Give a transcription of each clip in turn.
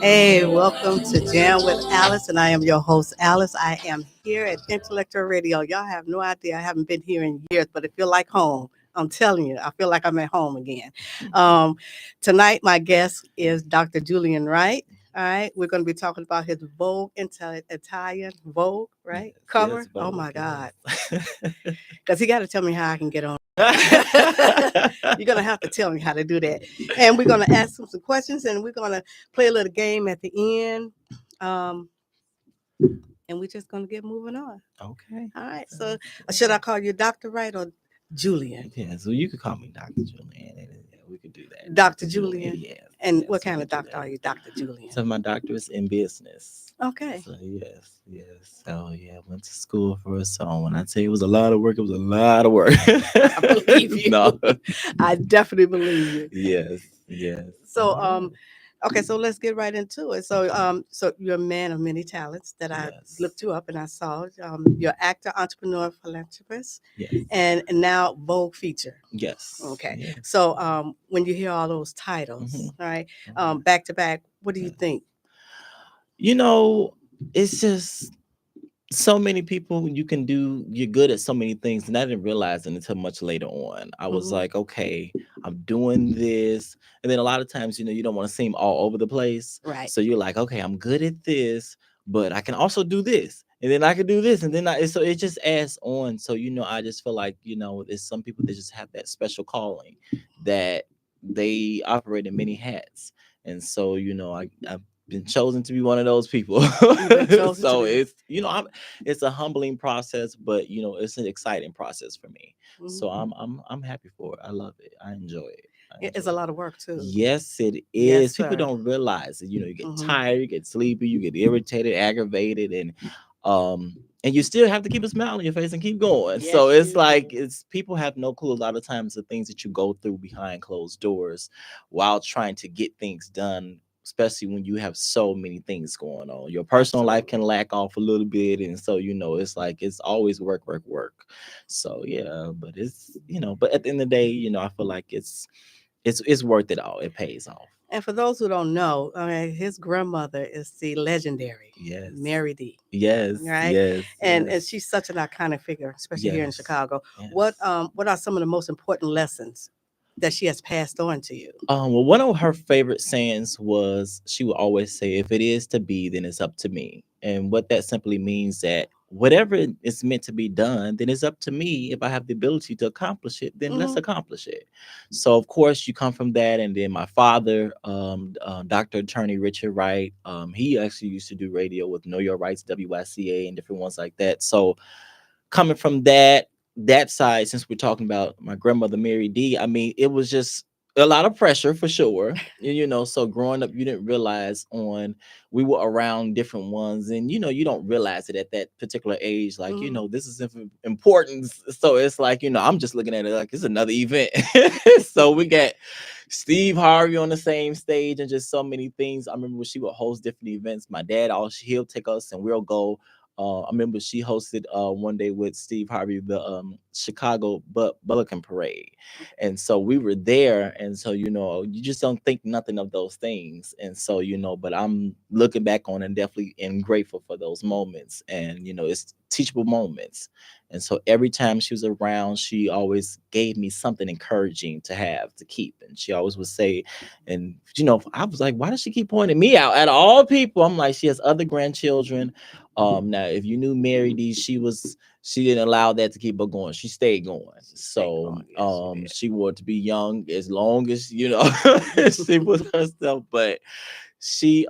Hey, welcome to Jam with Alice, and I am your host, Alice. I am here at Intellectual Radio. Y'all have no idea. I haven't been here in years, but it feel like home. I'm telling you, I feel like I'm at home again. Um, Tonight, my guest is Dr. Julian Wright. All right, we're going to be talking about his Vogue Italian Vogue, right? Cover. Yes, Oh my Vogue, God, yes. because he got to tell me how I can get on. You're gonna have to tell me how to do that. And we're gonna ask him some questions, and we're gonna play a little game at the end. Um, and we're just gonna get moving on. Okay. All right. So, should I call you Doctor Wright or Julian? Yeah, so you could call me Dr. Julian. Yeah, we could do that. Dr. Julian. Yes. And Yes, what we kind of could do doctor that. are you, Doctor Julian? So my doctor is in business. Okay. So yes. So yeah, went to school for it. So when I tell you it was a lot of work, it was a lot of work. I believe you. No. I definitely believe you. Yes. So, Yeah. okay, so let's get right into it. So, so you're a man of many talents that I Yes. looked you up and I saw. You're actor, entrepreneur, philanthropist, Yes. and now Vogue feature. Yes. Okay, Yes. so when you hear all those titles, Mhm. all right, Mhm. back to back, what do you Yes. think? You know, it's just so many people you can do. You're good at so many things, and I didn't realize it until much later on. I was Hmm. like, okay, I'm doing this, and then a lot of times, you don't want to seem all over the place. Right. So you're like, okay, I'm good at this, but I can also do this, and then I can do this, and then so it just adds on. So I just feel like there's some people that just have that special calling that they operate in many hats, and so I've been chosen to be one of those people. You've been chosen to So be. it's a humbling process, but it's an exciting process for me. So Mhm. I'm happy for it. I love it. I enjoy it. I It's enjoy a it. lot of work too. Yes, it Yes, is. People sir. don't realize it. You get Hmm. tired, you get sleepy, you get irritated, aggravated, and you still have to keep a smile on your face and keep going. So Yes, it's you like do. it's people have no clue a lot of times the things that you go through behind closed doors while trying to get things done, especially when you have so many things going on. Your personal life can Absolutely. lack off a little bit, and so it's like it's always work. So yeah, but but at the end of the day, I feel like it's worth it all. It pays off. And for those who don't know, I mean, his grandmother is the legendary Yes. Mary D. Yes. Right, Yes. and Yes. she's such an iconic figure, especially here in Yes. Chicago. Yes. What are some of the most important lessons that she has passed on to you? Well, one of her favorite sayings was she would always say, "If it is to be, then it's up to me." And what that simply means that whatever is meant to be done, then it's up to me. If I have the ability to accomplish it, then let's Hmm. accomplish it. So, of course, you come from that, and then my father, Dr. Attorney Richard Wright, he actually used to do radio with Know Your Rights, WICA, and different ones like that. So, coming from that side, since we're talking about my grandmother Mary D, I mean, it was just a lot of pressure for sure. So growing up, you didn't realize on we were around different ones, and you don't realize it at that particular age. Like Hmm. this is important. So it's like I'm just looking at it like it's another event. So we got Steve Harvey on the same stage and just so many things. I remember when she would host different events. My dad, he'll take us and we'll go. I remember she hosted one day with Steve Harvey the Chicago Bulletin Parade, and so we were there, and so you just don't think nothing of those things, and so but I'm looking back on and definitely am grateful for those moments, and it's teachable moments, and so every time she was around, she always gave me something encouraging to have to keep, and she always would say, and I was like, why does she keep pointing me out at all people? I'm like, she has other grandchildren. Now if you knew Mary D, she didn't allow that to keep her going. She stayed going. She stayed So going. Yes, she she wanted to be young as long as she was did. herself. But she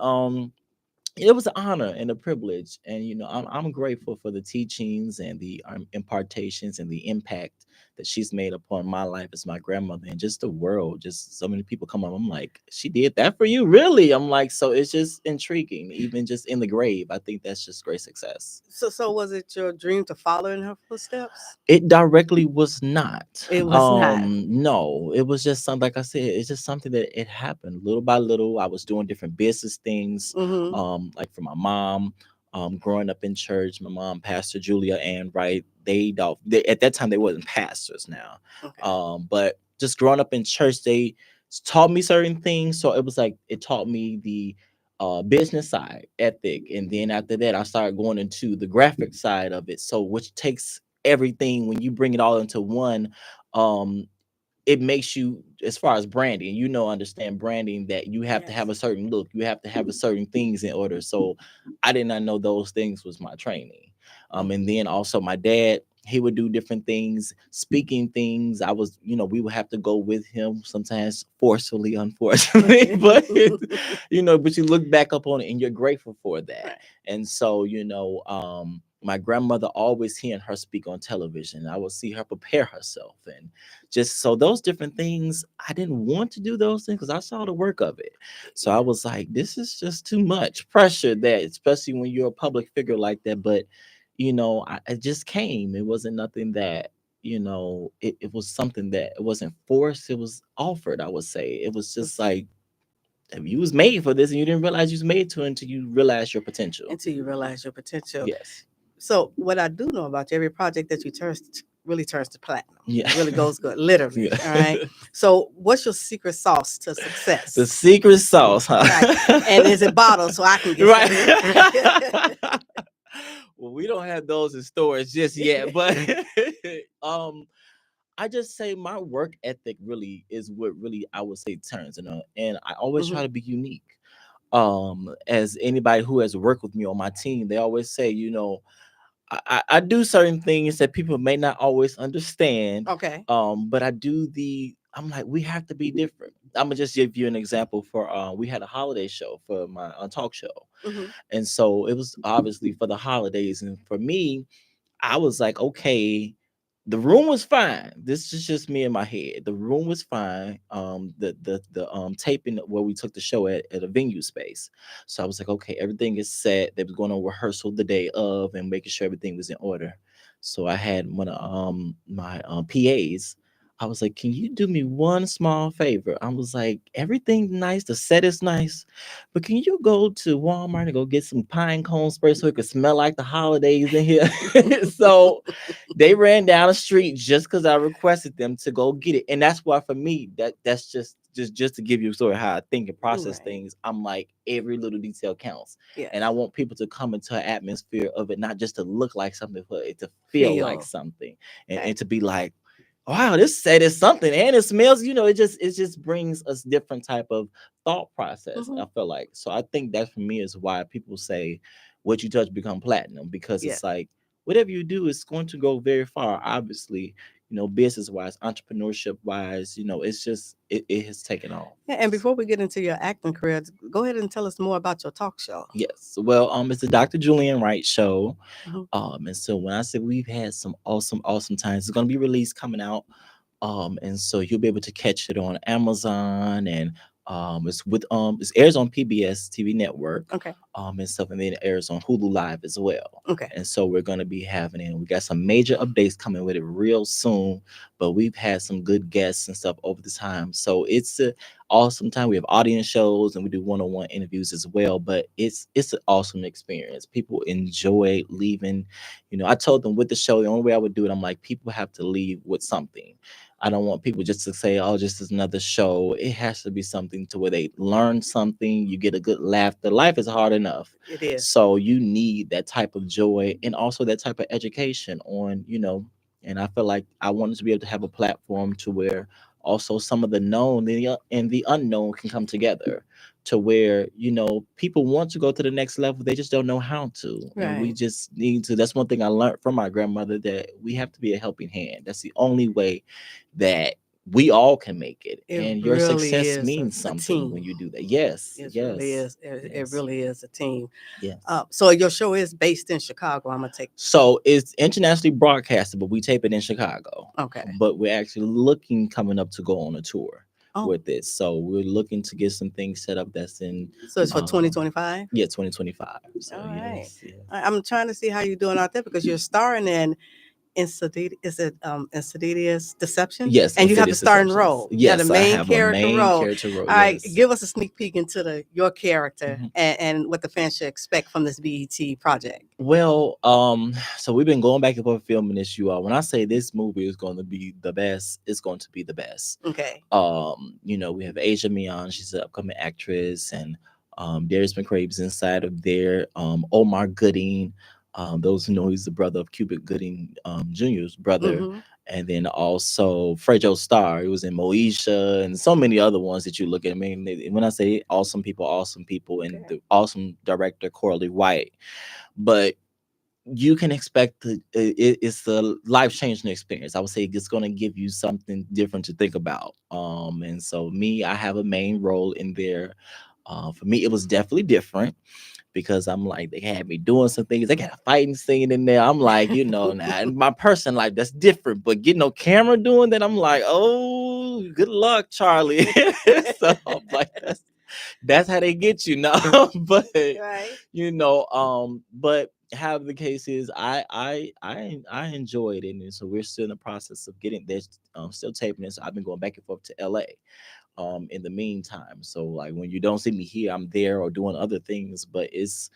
it was an honor and a privilege, and I'm grateful for the teachings and the impartations and the impact that she's made upon my life as my grandmother and just the world. Just so many people come up, I'm like, she did that for you, really? I'm like, so it's just intriguing, even just in the grave. I think that's just great success. So was it your dream to follow in her footsteps? It directly was not. It was not. No, it was just something, like I said, it's just something that it happened little by little. I was doing different business things, Mm-hmm. like for my mom, growing up in church. My mom, Pastor Julia Ann Wright, at that time they wasn't pastors now. Okay. But just growing up in church, they taught me certain things. So it was like it taught me the business side, ethic, and then after that, I started going into the graphic side of it. So, which takes everything when you bring it all into one. Um, it makes you, as far as branding, understand branding, that you have to have Yes. a certain look, you have to have a certain things in order. So I did not know those things was my training. And then also my dad, he would do different things, speaking things. I was, we would have to go with him sometimes, forcefully, unfortunately, but but you look back up on it and you're grateful for that. Right. And so, my grandmother, always hearing her speak on television, I would see her prepare herself, and just so those different things, I didn't want to do those things because I saw the work of it. So I was like, this is just too much pressure, that especially when you're a public figure like that. But it just came. It wasn't nothing that, it was something that it wasn't forced, it was offered. I would say it was just like, if you was made for this and you didn't realize you was made to, until you realize your potential. Until you realize your potential. Yes. So what I do know about you, every project that you really turns to platinum. Yeah. It really goes good, literally. Yeah. All right. So what's your secret sauce to success? The secret sauce, huh? Right. And is it bottled so I can get right. Well, we don't have those in stores just yet, but I just say my work ethic really is what really, I would say, turns, and I always try to be unique. As anybody who has worked with me on my team, they always say, I do certain things that people may not always understand. Okay. But I'm like, we have to be different. I'm gonna just give you an example. For we had a holiday show for my talk show, and so it was obviously for the holidays. And for me, I was like, okay, the room was fine. This is just me in my head. The room was fine. The taping where we took the show at a venue space. So I was like, okay, everything is set. They was going to rehearsal the day of and making sure everything was in order. So I had one of my PAs. I was like, can you do me one small favor? I was like, everything's nice, the set is nice, but can you go to Walmart and go get some pine cone spray so it could smell like the holidays in here? So they ran down the street just because I requested them to go get it. And that's why, for me, that's just to give you a story how I think and process things. I'm like, every little detail counts. Yes. And I want people to come into an atmosphere of it, not just to look like something, but it to feel like something. And to be like, wow, this set is something, and it smells, it just brings us different type of thought process. I feel like. So I think that for me is why people say what you touch become platinum, because it's like, whatever you do is going to go very far. Obviously, business wise, entrepreneurship wise, it's just it has taken off. Yeah, and before we get into your acting career, go ahead and tell us more about your talk show. Yes. Well, it's the Dr. Julian Wright show. And so when I say we've had some awesome times, it's gonna be released coming out. And so you'll be able to catch it on Amazon, and it airs on PBS TV network. Okay. And stuff, and then it airs on Hulu Live as well. Okay. And so we're gonna be having it. We got some major updates coming with it real soon, but we've had some good guests and stuff over the time. So it's a awesome time. We have audience shows and we do one-on-one interviews as well. But it's an awesome experience. People enjoy leaving. I told them with the show, the only way I would do it, I'm like, people have to leave with something. I don't want people just to say, oh, just as another show. It has to be something to where they learn something. You get a good laugh. The life is hard enough. It is. So you need that type of joy and also that type of education on, and I feel like I wanted to be able to have a platform to where also some of the known and the unknown can come together, to where, people want to go to the next level. They just don't know how to. Right. And we just need to. That's one thing I learned from my grandmother, that we have to be a helping hand. That's the only way that we all can make it. And your really success means something when you do that. Yes. It yes. really is. It really is a team. Yes. So your show is based in Chicago. I'm gonna take. So it's internationally broadcasted, but we tape it in Chicago. Okay. But we're actually coming up to go on a tour with this. So we're looking to get some things set up that's in. So it's for 2025? Yeah, 2025. So all right. Yes. I'm trying to see how you're doing out there, because you're starring in Insidious. Is it Insidious Deception? Yes. And you have the starring role. Yes, the main character role. All right, give us a sneak peek into your character and what the fans should expect from this BET project. Well, so we've been going back and forth filming this. When I say this movie is going to be the best, it's going to be the best. Okay. We have Asia Mion. She's an upcoming actress, and Darius McCrary was inside of there. Omar Gooding, those who know he's the brother of Cubic Gooding Jr.'s brother. Mm-hmm. And then also Frejo Starr, he was in Moesha and so many other ones that you look at. I mean, when I say awesome people, and Okay. the awesome director Coralie White. But you can expect it's a life-changing experience. I would say it's going to give you something different to think about. And so me, I have a main role in there. For me, it was definitely different because I'm like, they had me doing some things. They got a fighting scene in there. I'm like, now in my personal life, that's different. But getting on camera doing that, I'm like, oh, good luck, Charlie. So I'm like, that's how they get you now. But Right. but have the case is I enjoyed it, and so we're still in the process of getting this, still taping this. I've been going back and forth to LA in the meantime. So like when you don't see me here, I'm there or doing other things, but it's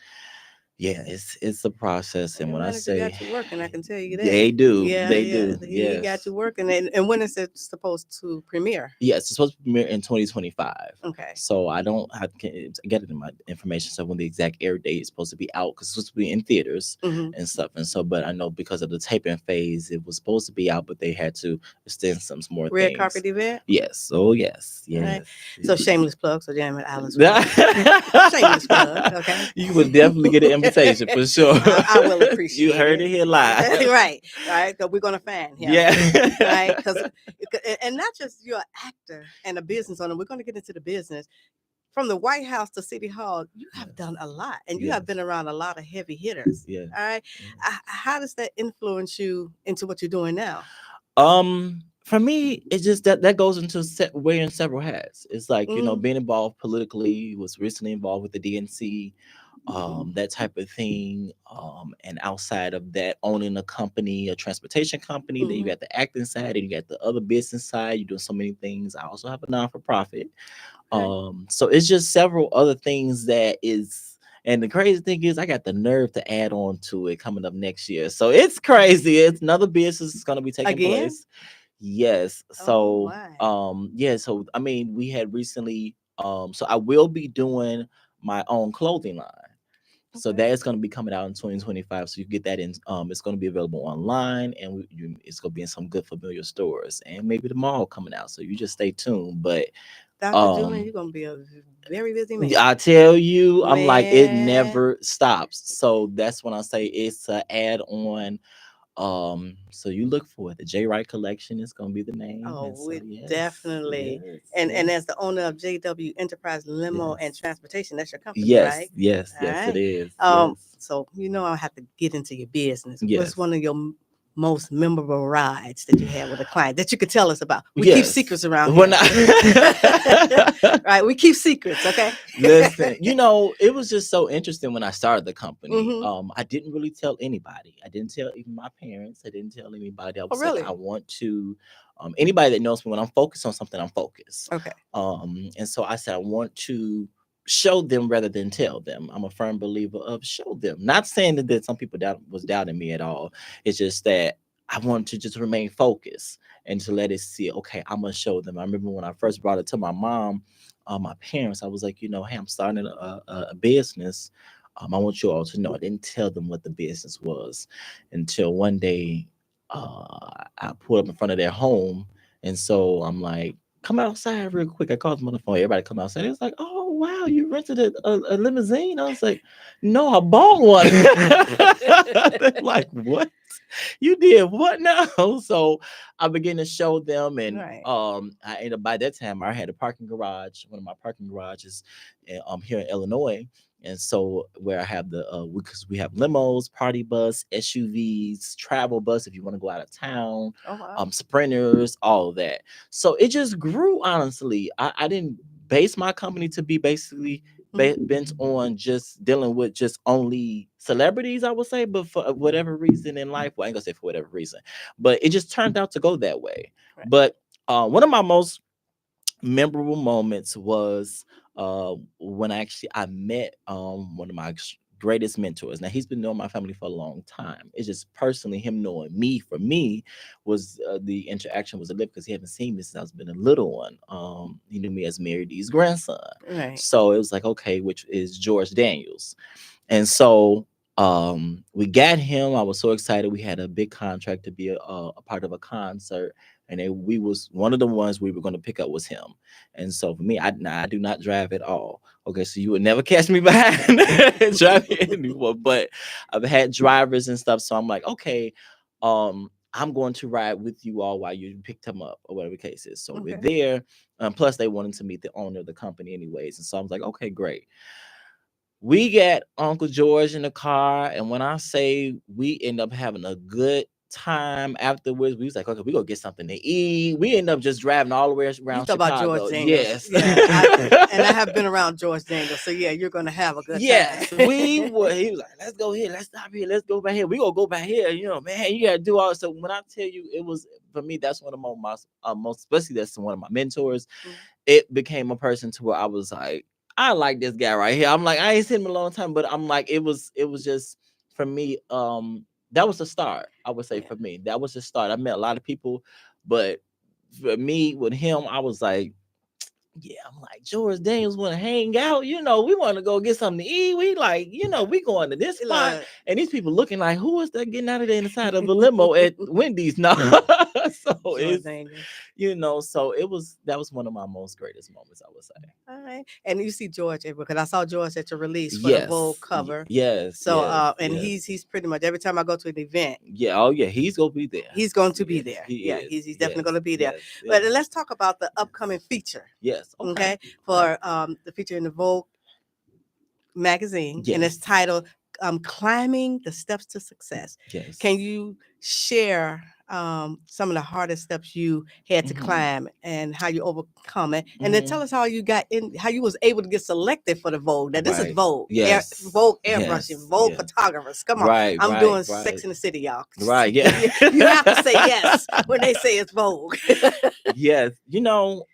a process. Well, And your when I manager say got you working, I can tell you that. they do, Yeah, they yeah. do, He got yes. you working. And when is it supposed to premiere? Yes, it's supposed to premiere in 2025. Okay. So I don't have to get it in my information. So when the exact air date is supposed to be out, because it's supposed to be in theaters Mm-hmm. and stuff. And so, but I know because of the taping phase, it was supposed to be out, but they had to extend some more Red things. carpet event. Yes. Oh yes. Right. Yes. So shameless plug. So Jam with Alice. Shameless plug. Okay. You will definitely get an invitation for sure. I will appreciate You heard it here live. Right. Right. Because we're gonna fan him. Yeah. Right. Because and not just you're an actor and a business owner. We're gonna get into the business. From the White House to City Hall, you have done a lot, and you have been around a lot of heavy hitters. Yeah. All right. How does that influence you into what you're doing now? For me, it's just that goes into wearing several hats. It's like Mhm. being involved politically. Was recently involved with the DNC, Mhm. that type of thing. And outside of that, owning a company, a transportation company. Then you Mhm. got the acting side, and you got the other business side. You're doing so many things. I also have a non for profit. Okay. So it's just several other things that is. And the crazy thing is, I got the nerve to add on to it coming up next year. So it's crazy. It's another business that's going to be taking Again? place. Yes. Oh So my. yeah, so I mean we had recently so I will be doing my own clothing line. So Okay. that is going to be coming out in 2025. So you get that in it's going to be available online, and it's going to be in some good familiar stores, and maybe the mall coming out. So you just stay tuned. But Dr. Julian, um you're gonna be a very busy man. I tell you, I'm like, it Man. never stops. So that's when I say it's an add on. So you look for it. The J Wright collection is gonna be the name. And Oh, so it yes, definitely. yes, And yes, as the owner of JW Enterprise Limo and yes, Transportation, that's your company, yes, right? yes, All yes, it right. is. Yes, So I have to get into your business. What's yes, one of your most memorable rides that you had with a client that you could tell us about? We keep yes. secrets around When here. I Right, we keep secrets, okay? listen, it was just so interesting when I started the company. Hmm. I didn't really tell anybody. I didn't tell even my parents. I didn't tell anybody. I Oh, was like, I really? want to. Anybody that knows me, when I'm focused on something, I'm focused. Okay. And so I said, I want to show them rather than tell them. I'm a firm believer of show them. Not saying that some people was doubting me at all. It's just that I want to just remain focused and to let it see. Okay, I'm gonna show them. I remember when I first brought it to my mom, my parents. I was like, hey, I'm starting a business. I want you all to know. I didn't tell them what the business was until one day I pulled up in front of their home, and so I'm like, come outside real quick. I called them on the phone. Everybody come outside. It's like, oh wow, you rented a limousine. I was like, no, I bought one. They're like, what? You did what now? So I began to show them, and Right. I ended up by that time I had a parking garage, one of my parking garages, here in Illinois. And so where I have the because we have limos, party bus, SUVs, travel bus if you want to go out of town, Oh, wow. sprinters, all of that. So it just grew. Honestly, I didn't base my company to be basically bent on just dealing with just only celebrities, I would say, but for whatever reason in life, well, I ain't gonna say for whatever reason, but it just turned out to go that way. Right. But one of my most memorable moments was when I met one of my greatest mentors. Now he's been knowing my family for a long time. It's just personally him knowing me. For me, was the interaction was a lift because he hadn't seen me since I was been a little one. He knew me as Mary D's grandson, Right. so it was like, okay, which is George Daniels. And so we got him. I was so excited. We had a big contract to be a part of a concert, and we was one of the ones we were going to pick up was him. And so for me, I do not drive at all. Okay, so you would never catch me behind driving anymore. But I've had drivers and stuff, so I'm like, okay, I'm going to ride with you all while you picked him up or whatever the case is. So we're Okay. there. Plus, they wanted to meet the owner of the company anyways, and so I was like, okay, great. We got Uncle George in the car, and when I say we end up having a good time afterwards, we was like, okay, we go get something to eat. We end up just driving all the way You around talk about George Chicago. Daniels. Yes. Yeah. And I have been around George Daniels. So yeah, you're gonna have a good Yes, time. we were. He was like, "Let's go here. Let's stop here. Let's go back here. We gonna go back here." You know, man, you gotta do all. So when I tell you, it was for me. That's one of my most, especially that's one of my mentors. Mhm. It became a person to where I was like, I like this guy right here. I'm like, I ain't seen him a long time, but I'm like, it was just for me. That was the start. I would say Yeah. for me, that was the start. I met a lot of people, but for me with him, I was like, yeah, I'm like, George Daniels want to hang out. You know, we want to go get something to eat. We like, you know, we going to this spot. Look, And these people looking like, who is that getting out of there inside of a limo at Wendy's now? So George it's, Daniels. you know, so that was one of my most greatest moments, I would say. All right. And you see George because I saw George at your release for the Vogue Yes, cover. yes, So yes, and yes. he's pretty much every time I go to an event, Yeah, oh yeah, he's gonna be there. he's going to be Yes, there. he Yeah, is. he's definitely going to be there. Yes, But yes, let's talk about the upcoming feature. yes. Okay. Okay, for the feature in the Vogue magazine, and it's Yes, titled "Climbing the Steps to Success." yes. Can you share some of the hardest steps you had to Mhm. climb and how you overcome it? And then Mhm. tell us how you got in, how you was able to get selected for the Vogue. Now this is Right. Vogue, Yes. Vogue Yes. airbrushing, Vogue Yes. photographers. Come on, Right. I'm Right. doing Right. Sex in the City, y'all. Right. Yeah. You have to say yes when they say it's Vogue. Yes. You know,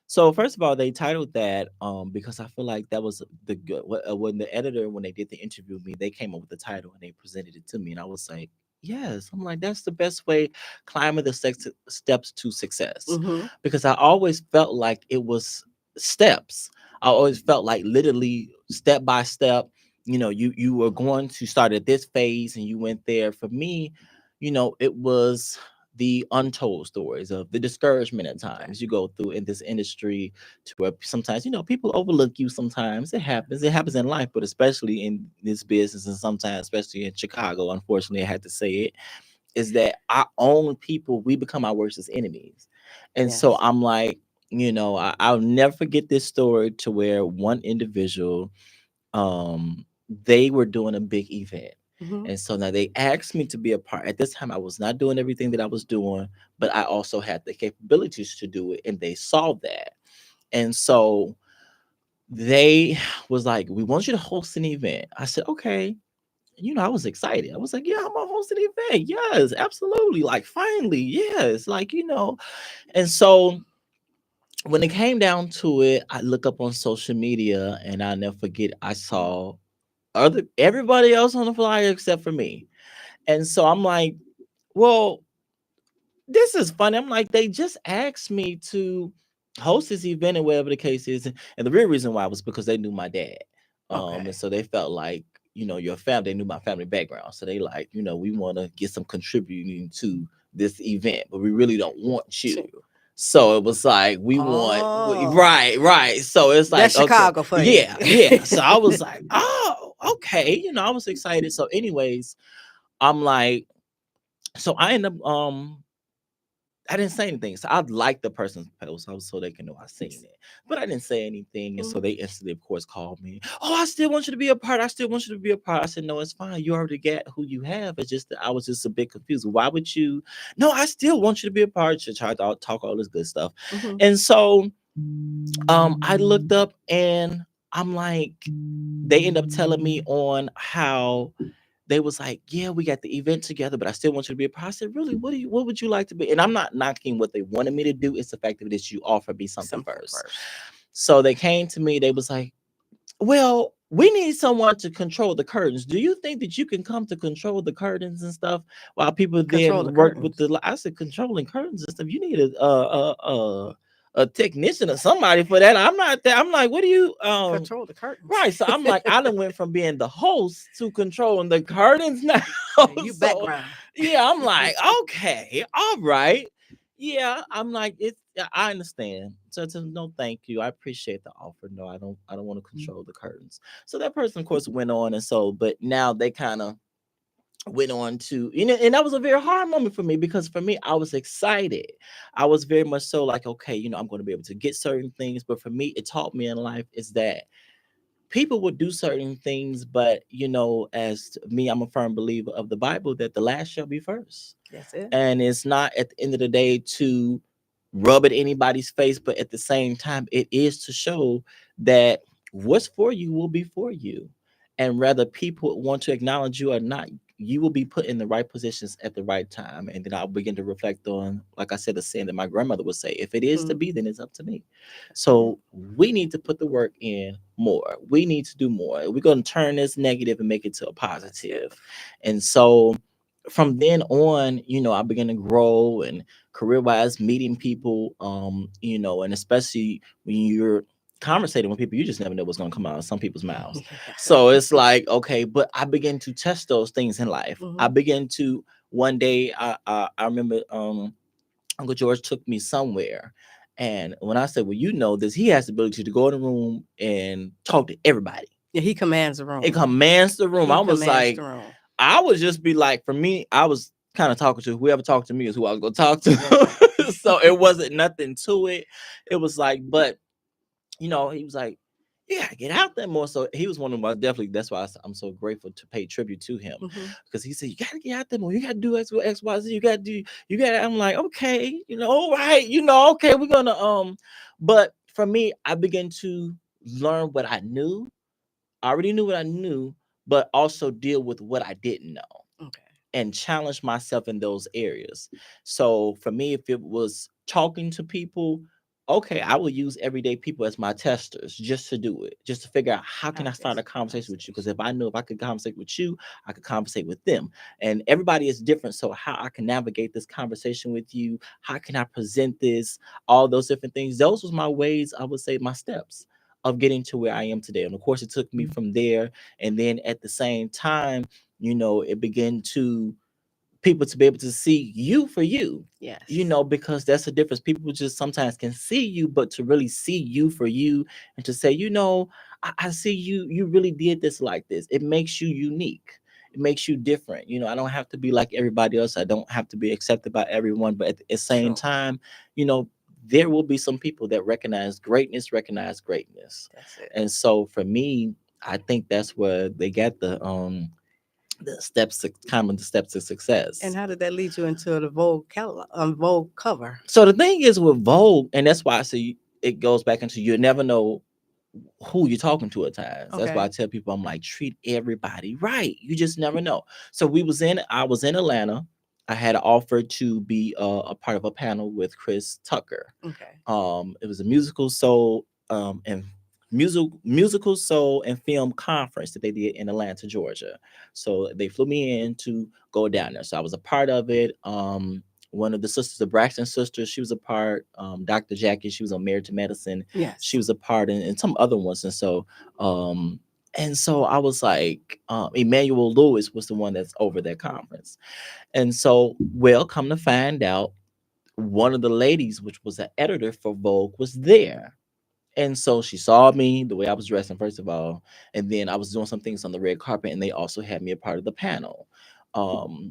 so first of all, they titled that because I feel like that was the good when the editor, when they did the interview with me, they came up with the title and they presented it to me, and I was like, yes. I'm like, that's the best way, climbing the steps to success. Hmm. Because I always felt like it was steps. I always felt like literally step by step. You know, you were going to start at this phase and you went there. For me, you know, it was the untold stories of the discouragement at times you go through in this industry, to where sometimes, you know, people overlook you. Sometimes it happens in life, but especially in this business, and sometimes especially in Chicago, unfortunately I had to say it, is that our own people, we become our worst enemies. And so Yes. I'm like, you know, I'll never forget this story, to where one individual, they were doing a big event. Hmm. And so now they asked me to be a part. At this time, I was not doing everything that I was doing, but I also had the capabilities to do it. And they saw that. And so they was like, we want you to host an event. I said, okay. You know, I was excited. I was like, yeah, I'm gonna host an event. Yes, absolutely. Like, finally, yes. Like, you know, and so when it came down to it, I look up on social media and I'll never forget, I saw everybody else on the flyer except for me. And so I'm like, well, this is funny. I'm like, they just asked me to host this event and whatever the case is. And the real reason why was because they knew my dad. Okay. And so they felt like, you know, your family, they knew my family background. So they like, you know, we want to get some contributing to this event, but we really don't want you. So it was like, we want, Oh. right. So it's like, That's Chicago okay, for you. yeah. So I was like, oh, okay. You know, I was excited. So anyways, I'm like, so I end up, I didn't say anything. So I'd like the person's post so they can know I seen it. But I didn't say anything. And so Mhm. they instantly, of course, called me. Oh, I still want you to be a part. I still want you to be a part. I said, no, it's fine. You already get who you have. It's just that I was just a bit confused. Why would you? No, I still want you to be a part. To try to talk all this good stuff. Mhm. And so I looked up and I'm like, they end up telling me on how they was like, yeah, we got the event together, but I still want you to be a part. I said, really, what would you like to be? And I'm not knocking what they wanted me to do. It's the fact that you offer me something first. So they came to me, they was like, well, we need someone to control the curtains. Do you think that you can come to control the curtains and stuff while people Control the then work with curtains. the? I said controlling curtains and stuff. You need a technician or somebody for that. I'm not that. I'm like, what do you Control the curtains. right? So I'm like, I done went from being the host to controlling the curtains now. You So background. yeah, I'm like, okay, all right. Yeah, I'm like, it's I understand. So no, thank you. I appreciate the offer. No, I don't want to control the curtains. So that person, of course, went on and so, but now they kind of went on to, and that was a very hard moment for me because for me, I was excited. I was very much so like, okay, I'm going to be able to get certain things. But for me, it taught me in life is that people would do certain things, but as me, I'm a firm believer of the Bible that the last shall be first. That's it. And it's not at the end of the day to rub it in anybody's face, but at the same time, it is to show that what's for you will be for you. And whether people want to acknowledge you or not, you will be put in the right positions at the right time. And then I'll begin to reflect on, like I said, the saying that my grandmother would say, if it is to Mhm. be, then it's up to me. That's it. So we need to put the work in more. We need to do more. We're going to turn this negative and make it to a That's it. positive. And so from then on, I began to grow and career wise, meeting people, and especially when you're conversating with people, you just never know what's going to come out of some people's mouths. So it's like, okay, but I began to test those things in life. I Mhm. began to one day, I remember Uncle George took me somewhere. And when I said, well, this, he has the ability to go in the room and talk to everybody. Yeah, he commands the It room. commands the room. He I was commands the like, room. I would just be like, for me, I was kind of talking to whoever talked to me is who I was gonna talk That's to. So it wasn't nothing to it. It was like, but he was like, you gotta get out there more. So he was one of my definitely. That's why I'm so grateful to pay tribute to him Mhm. because he said you gotta get out there more. You gotta do X, Y, Z. You gotta do. You gotta. I'm like, okay, all right, okay, we're gonna. But for me, I began to learn what I knew. I already knew what I knew, but also deal with what I didn't know Okay. and challenge myself in those areas. So for me, if it was talking to people, okay, I will use everyday people as my testers just to do it, just to figure out how can I I start a guess conversation with you? Because conversation. if I know if I could conversate with you, I could conversate with them. And everybody is different. So how I can navigate this conversation with you, how can I present this, all those different things. Those was my ways, I would say my steps of getting to where I am today. And of course, it took me from there. And then at the same time, it began to people to be able to see you for you, Yes. because that's the difference. People just sometimes can see you, but to really see you for you and to say, I see you, you really did this like this. It makes you unique. It makes you different. I don't have to be like everybody else. I don't have to be accepted by everyone. But at the same True. time, you know, there will be some people that recognize greatness. That's it. And so for me, I think that's where they get the steps to And success. how did that lead you into the Vogue cover? So the thing is with Vogue, and that's why I say it goes back into you never know who you're talking to at times. That's why I Okay. tell people I'm like treat everybody right. You just never know. So I was in Atlanta. I had an offer to be a part of a panel with Chris Tucker. Okay. It was a and musical soul and film conference that they did in Atlanta, Georgia. So they flew me in to go down there. So I was a part of it. One of the sisters, the Braxton sisters, she was a part. Dr. Jackie, she was on Married to Medicine. She Yes. was a part, and some other ones. And so I was like, Emmanuel Lewis was the one that's over that conference. And so, well, come to find out, one of the ladies, which was an editor for Vogue, was there. And so she saw me, the way I was dressing, first of all. And then I was doing some things on the red carpet, and they also had me a part of the panel.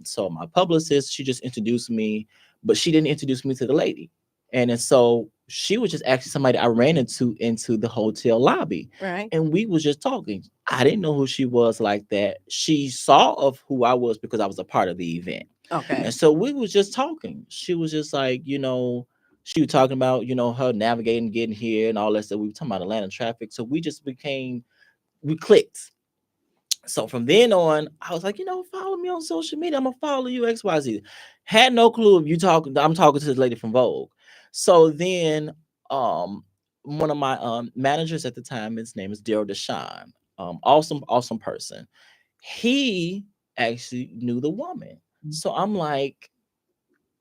So my publicist, she just introduced me, but she didn't introduce me to the lady. And then so she was just actually somebody I ran into the hotel lobby. Right. And we was just talking. I didn't know who she was like that. She saw of who I was because I was a part of the event. And Okay. so we was just talking. She was just like, she was talking about, her navigating, getting here and all that stuff. We were talking about Atlanta traffic. So we clicked. So from then on, I was like, follow me on social media. I'm gonna follow you, XYZ. Had no clue if I'm talking to this lady from Vogue. So then one of my managers at the time, his name is Daryl Deshawn. Awesome person. He actually knew the woman. So I'm like,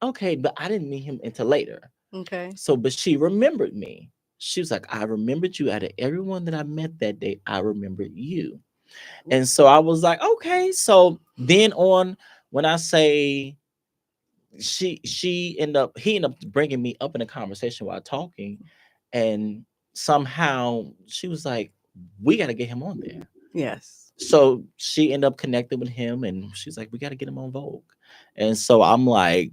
okay, but I didn't meet him until later. Okay. So, but she remembered me. She was like, I remembered you out of everyone that I met that day. I remembered you. And so I was like, okay. So then on, when I say he ended up bringing me up in a conversation while talking, and somehow she was like, we got to get him on there. Yes. So she ended up connecting with him, and she's like, we got to get him on Vogue. And so I'm like,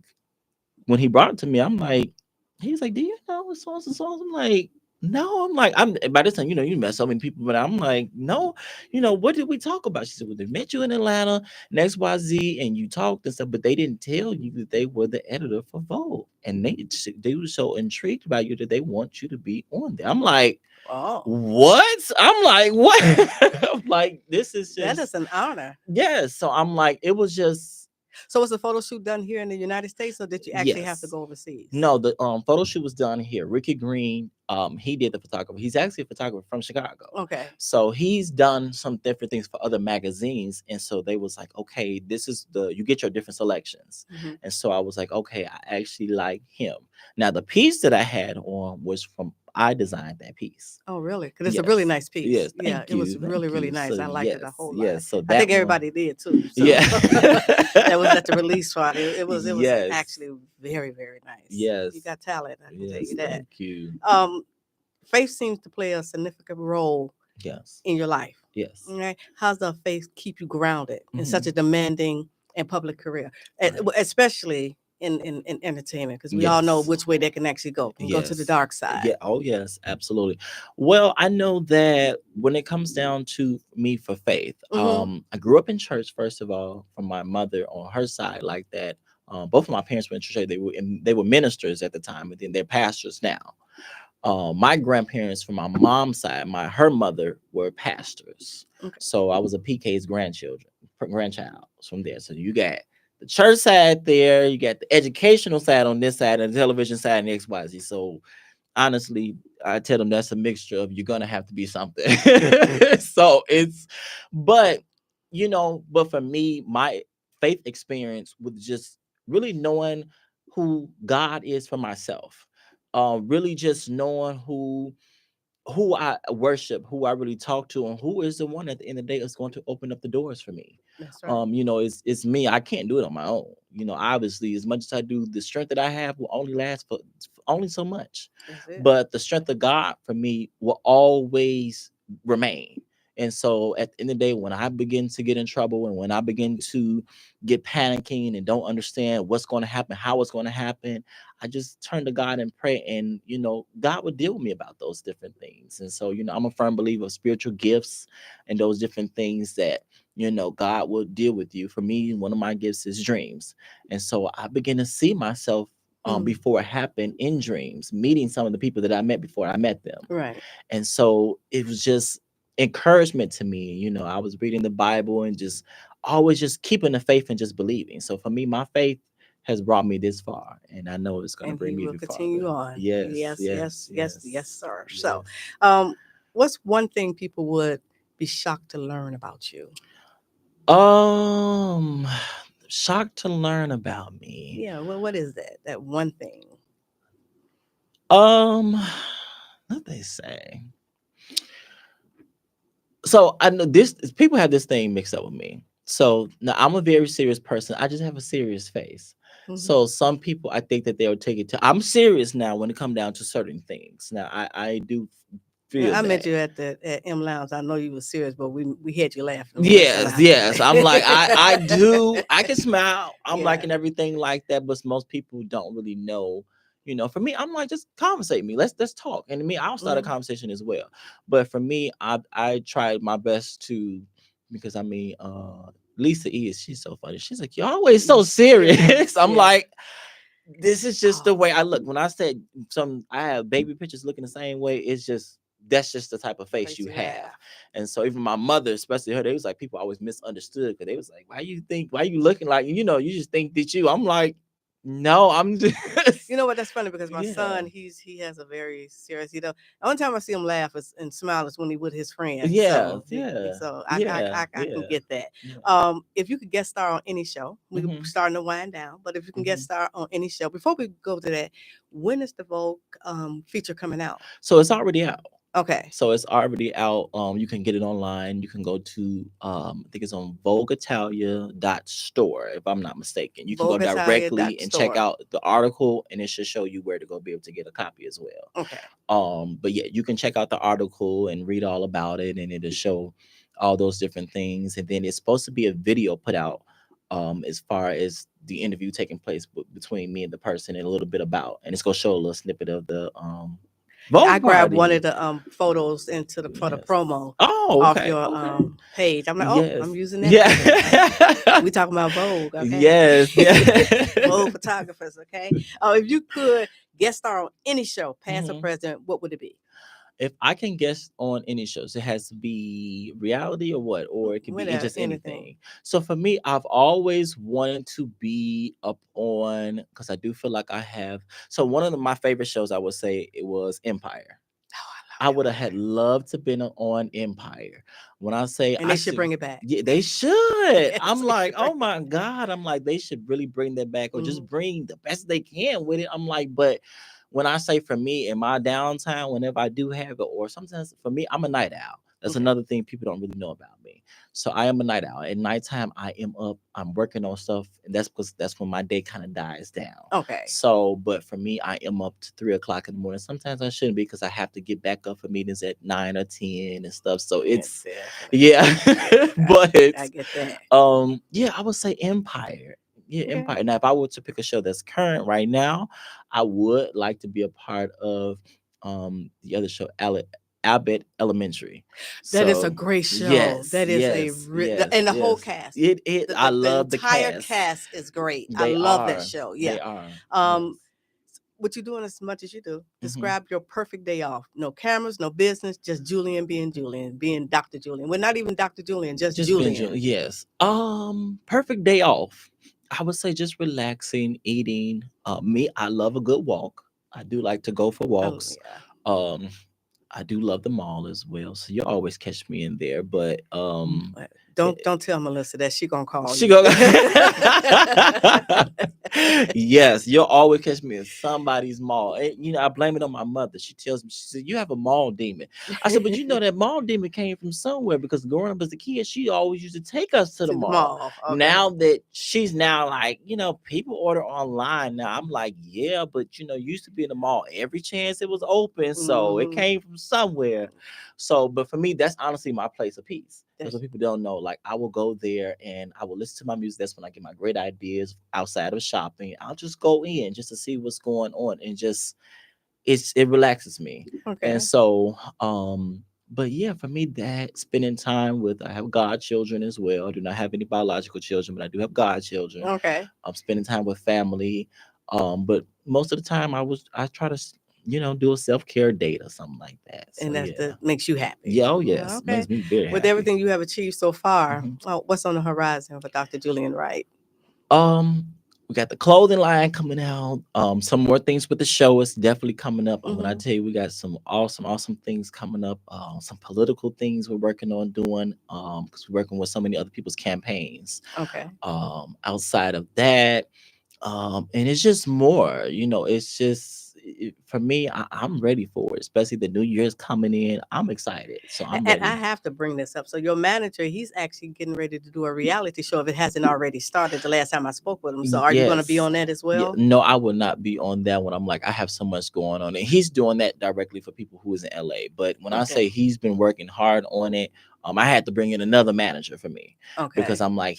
when he brought it to me, I'm like, he's like, do you know what songs and songs? I'm like, no. I'm like, I'm by this time, you met so many people, but I'm like, no, what did we talk about? She said, well, they met you in Atlanta and XYZ, and you talked and stuff, but they didn't tell you that they were the editor for Vogue. And they were so intrigued by you that they want you to be on there. I'm like, Oh, what? I'm like, what? I'm like, this is that is just, an honor. yeah. So I'm like, it was just, So was the photo shoot done here in the United States, or did you actually have to yes. go overseas? No, the photo shoot was done here. Ricky Green, he did the photography. He's actually a photographer from Chicago. Okay. So he's done some different things for other magazines. And so they was like, okay, this is you get your different selections. Mm-hmm. And so I was like, okay, I actually like him. Now the piece that I had on was from, I designed that piece. Oh, really? Because it's a really nice piece. Yes, Yeah, it was really, really nice. So, I liked it a whole lot. yes. So I think that everybody did too. So yeah. that was at the release party. It was Yes. actually very, very nice. Yes. You got talent. I can tell Yes, you that. thank you. Faith seems to play a significant role Yes. in your life. Yes. Right? How's the faith keep you grounded in Mhm. such a demanding and public career, Right. especially in entertainment? Because we all know Yes. which way they can actually go. Can go to the Yes. dark side. Yeah. Oh, yes. Absolutely. Well, I know that when it comes down to me for faith, Mhm. I grew up in church, first of all, from my mother on her side, like that. Both of my parents were in church. They were ministers at the time, and then they're pastors now. My grandparents from my mom's side, her mother were pastors. Okay. So I was a PK's grandchild from there. So you got the church side there, you got the educational side on this side, and the television side and XYZ. So honestly, I tell them that's a mixture of, you're gonna have to be something. So it's, but but for me, my faith experience was just really knowing who God is for myself. Really just knowing who I worship, who I really talk to, and who is the one at the end of the day is going to open up the doors for me. That's right. It's me. I can't do it on my own. Obviously, as much as I do, the strength that I have will only last for only so much. That's it. But the strength of God for me will always remain. And so at the end of the day, when I begin to get in trouble and when I begin to get panicking and don't understand what's going to happen, how it's going to happen, I just turn to God and pray, and God would deal with me about those different things. And so, I'm a firm believer of spiritual gifts and those different things that God will deal with you. For me, one of my gifts is dreams. And so I begin to see myself before it happened in dreams, meeting some of the people that I met before I met them. Right. And so it was just encouragement to me. I was reading the Bible and just always just keeping the faith and just believing. So for me, my faith has brought me this far, and I know it's going to And bring he me will even continue farther. on. Yes, Yes, sir. So, what's one thing people would be shocked to learn about you? Shocked to learn about me. Yeah. Well, what is that? That one thing. What they say. So I know this. People have this thing mixed up with me. So now I'm a very serious person. I just have a serious face. Mhm. So some people, I think that they'll take it to. I'm serious now when it comes down to certain things. Now I do feel I met that. you at M Lounge. I know you were serious, but we had you laughing. Yes. I'm like, I can smile. I'm Yeah. liking everything like that, but most people don't really know. For me, I'm like, just conversate me. Let's talk. And me, I'll start a conversation as well. But for me, I tried my best to, because Lisa she's so funny. She's like, you're always so serious. I'm like, this is just the way I look. When I said I have baby pictures looking the same way, that's just the type of face you have. And so even my mother, especially her, they was like, people always misunderstood, because they was like, why you looking like, you just think that I'm like, No, I'm just You know what? That's funny because my yeah. son, he has a very serious. The only time I see him laugh and smile is when he with his friends. Yes, So, yeah, so yeah, I can yeah, get that. yeah. If you could guest star on any show, we're Hmm. starting to wind down. But if you can guest Hmm. star on any show, before we go to that, when is the Vogue feature coming out? So it's already out. Okay, So it's already out. You can get it online. You can go to I think it's on vogueitalia.store, if I'm not mistaken. You can go directly and check VogueItalia.store. out the article, and it should show you where to go be able to get a copy as well. Okay, But yeah, you can check out the article and read all about it, and it'll show all those different things. And then it's supposed to be a video put out as far as the interview taking place between me and the person, and a little bit about, and it's gonna show a little snippet of the yeah, I Vogue grabbed one party. of the photos for the Yes. promo Oh, off okay, your okay. page. I'm like, oh, Yes. I'm using that Yeah. too. We talking about Vogue, okay? Yes. Yeah. Vogue photographers, okay? If you could guest star on any show, past or Mhm. present, what would it be? If I can guest on any shows, it has to be reality or what, or it could be Whatever, just anything. anything. So for me, I've always wanted to be up on, because I do feel like I have. So one of my favorite shows, I would say, it was Empire. I Oh, would I have love had Empire. loved to been on Empire. When I say And I they should should, bring it back. yeah, they should. Yes, I'm they like, should bring oh it my back. god. I'm like, they should really bring that back, or just Mhm. bring the best they can with it. I'm like, but when I say for me in my downtime, whenever I do have it, or sometimes for me, I'm a night owl. That's Okay. another thing people don't really know about me. So I am a night owl. At nighttime, I am up. I'm working on stuff, and that's because that's when my day kind of dies down. Okay. So, but for me, I am up to 3 o'clock in the morning. Sometimes I shouldn't be because I have to get back up for meetings at 9 or 10 and stuff. So Yeah, it's definitely. yeah, but I get that. yeah, I would say Empire. Yeah, Okay. Empire. Now, if I were to pick a show that's current right now, I would like to be a part of the other show, Abbott Elementary. That is a So great show. yes, That is yes, yes, and the whole yes. cast. It I The love the entire cast. cast is great. I They love that are. show. Yeah. They are. Yes. Um, what you're doing as much as you do. Hmm. Describe your perfect day off. No cameras, no business, just Julian, being Dr. Julian. Well, not even Dr. Julian, just Just being Julian. yes. Perfect day off. I would say just relaxing, eating. Me, I love a good walk. I do like to go for Oh walks. yeah. Um, I do love the mall as well. So you always catch me in there. But Don't tell Melissa that she gonna call she you. go. Yes, you'll always catch me in somebody's mall. And, I blame it on my mother. She tells me, she said, "You have a mall demon." I said, "But you know that mall demon came from somewhere because growing up as a kid, she always used to take us to the To the mall." mall. Okay. Now that she's now like, people order online now. I'm like, yeah, but used to be in the mall every chance it was open, so it Mm-hmm. came from somewhere. So, but for me, that's honestly my place of peace. Because That's what people don't know, like I will go there and I will listen to my music. That's when I get my great ideas outside of shopping. I'll just go in just to see what's going on and just it relaxes me. And okay. so, but yeah, for me, that spending time with I have godchildren as well. I do not have any biological children, but I do have godchildren. Okay. I'm spending time with family. But most of the time, I try to do a self-care date or something like that. So And yeah, that makes you happy. yeah, oh Yeah, yes, okay. makes me very With happy. everything you have achieved so far, Mhm. what's on the horizon for Dr. Julian Wright? Um, we got the clothing line coming out. Some more things with the show is definitely coming up. And when I Mm-hmm. tell you, we got some awesome things coming up. Some political things we're working on doing. Because we're working with so many other people's campaigns. Okay. Outside of that, and it's just more. It's just for me. I'm ready for it. Especially the new year's coming in. I'm excited, so I'm And I ready. have to bring this up. So your manager, he's actually getting ready to do a reality show if it hasn't already started the last time I spoke with him. So are you going to be Yes. on that as Yeah. well? No, I will not be on that one. I'm like, I have so much going on. And he's doing that directly for people who is in LA. But when I Okay. say he's been working hard on it, I had to bring in another manager for me because Okay. I'm like,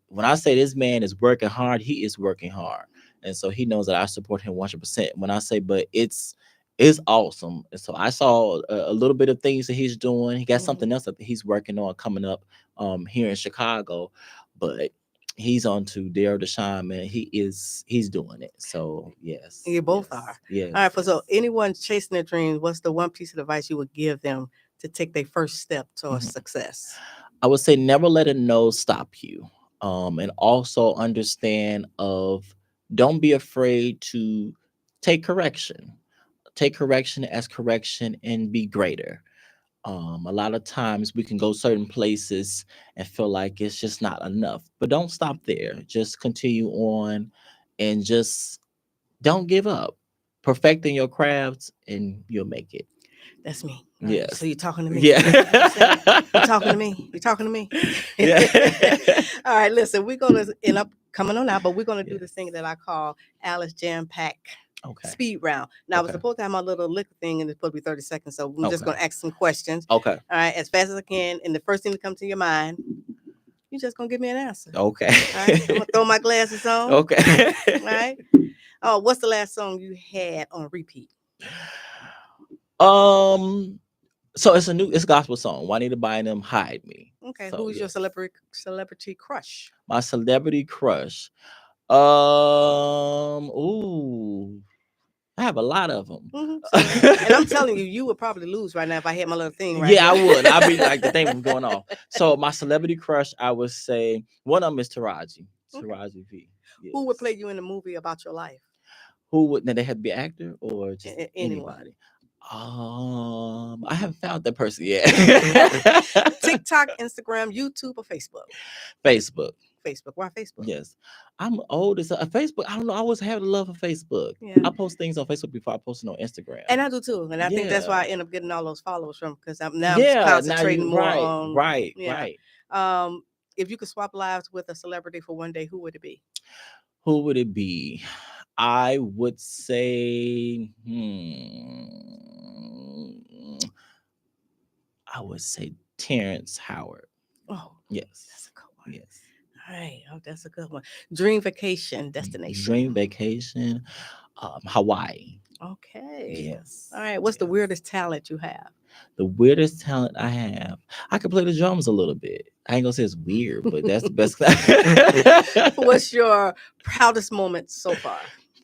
when I say this man is working hard, he is working hard. And so he knows that I support him 100%. When I say, but it's awesome. And so I saw a little bit of things that he's doing. He got Mm-hmm. something else that he's working on coming up here in Chicago. But he's on to Dare to Shine, man. He's doing it. So yes, You both are. yes, yes, All right. So yes. anyone chasing their dreams, what's the one piece of advice you would give them to take their first step towards Mhm. success? I would say never let a no stop you. And also understand of don't be afraid to take correction. Take correction as correction and be greater. A lot of times we can go certain places and feel like it's just not enough, but don't stop there. Just continue on and just don't give up. Perfecting your crafts and you'll make it. That's me. Yes. So you're talking to me. Yeah. You're talking to me. You're talking to me. Yeah. All right, listen, we're going to end up coming on out, but we're going to do Yes. this thing that I call Alice Jam Pack Okay. speed round. Now, I was Okay. supposed to have my little liquor thing, and it's supposed to be 30 seconds, so I'm just Okay. going to ask some questions. Okay. All right, as fast as I can, and the first thing that comes to your mind, you're just going to give me an answer. Okay. All right, I'm going to throw my glasses on. Okay. All right. Oh, what's the last song you had on repeat? So it's a gospel song. Juanita Bynum, Hide Me. Okay, So, who's your yes. celebrity crush? My celebrity crush. Ooh, I have a lot of them. And I'm telling you, you would probably lose right now if I had my little thing right Yeah, here. I would. I'd be like the thing was going off. So my celebrity crush, I would say one of them is Taraji. Okay. Taraji V. Yes. Who would play you in a movie about your life? Who would? Now they have to be an actor or just Anyone. anybody. I haven't found that person yet. TikTok, Instagram, YouTube, or Facebook? Facebook. Facebook. Why Facebook? Yes. I'm old as Facebook. I don't know. I always had a love for Facebook. Yeah. I post things on Facebook before I post it on Instagram. And I do too. And I think that's why I Yeah. end up getting all those followers from, because I'm Yeah, now concentrating you more right, on right, yeah. right. If you could swap lives with a celebrity for one day, who would it be? Who would it be? I would say, I would say Terrence Howard. Oh, Yes. that's a good one. Yes. All right. Oh, that's a good one. Dream vacation destination. Dream vacation, Hawaii. Okay. Yes. All right. What's the weirdest talent you have? The weirdest talent I have, I can play the drums a little bit. I ain't gonna say it's weird, but that's the best. What's your proudest moment so far?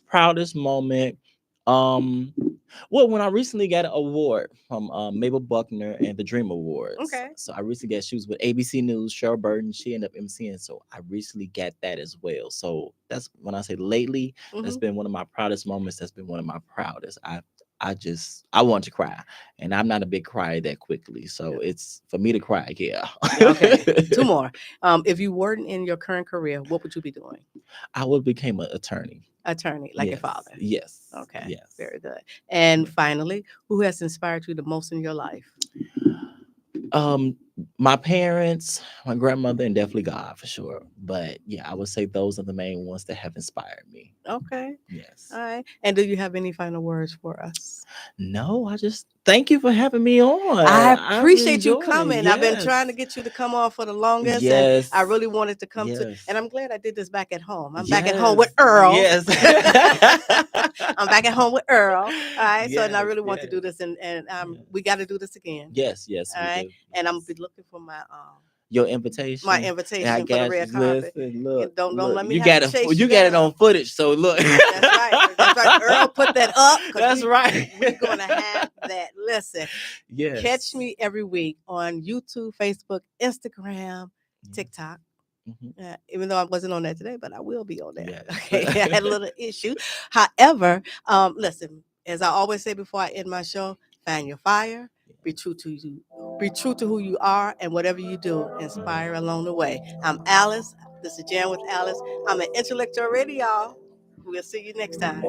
Proudest moment. Well, when I recently got an award from Mabel Buckner and the Dream Awards. Okay. So I recently got, she was with ABC News, Cheryl Burton. She ended up emceeing. So I recently got that as well. So that's when I say lately, that's been one of my proudest moments. That's been one of my proudest. I want to cry, and I'm not a big crier that quickly. So it's for me to cry. Yeah. Okay. Two more. If you weren't in your current career, what would you be doing? I would become an attorney. Attorney, like your father. Yes. Okay. Yes. Very good. And finally, who has inspired you the most in your life? My parents, my grandmother, and definitely God for sure. But yeah, I would say those are the main ones that have inspired me. Okay. Yes. All right. And do you have any final words for us? No, I just thank you for having me on. I appreciate you coming. Yes. I've been trying to get you to come on for the longest. Yes. And I really wanted to come Yes. and I'm glad I did this back at home. I'm back at home with Earl. Yes. I'm back at home with Earl. All right. So, and I Yes, really want to yes. do this, and we got to do this again. Yes. All we right. do. And I'm gonna be looking for my Your invitation. my invitation I for the red carpet. Listen, look, Don't look, let me you have got to chase you you got it down. on footage. So look. That's right. That's right. Earl put that up. 'Cause That's right. We're gonna have that. Listen. Yes. Catch me every week on YouTube, Facebook, Instagram, TikTok. Even though I wasn't on that today, but I will be on there. Yes. Okay, I had a little issue. However, listen, as I always say before I end my show, find your fire, be true to you, be true to who you are, and whatever you do, inspire along the way. I'm Alice. This is Jam with Alice. I'm an Intellectual Radio. We'll see you next time.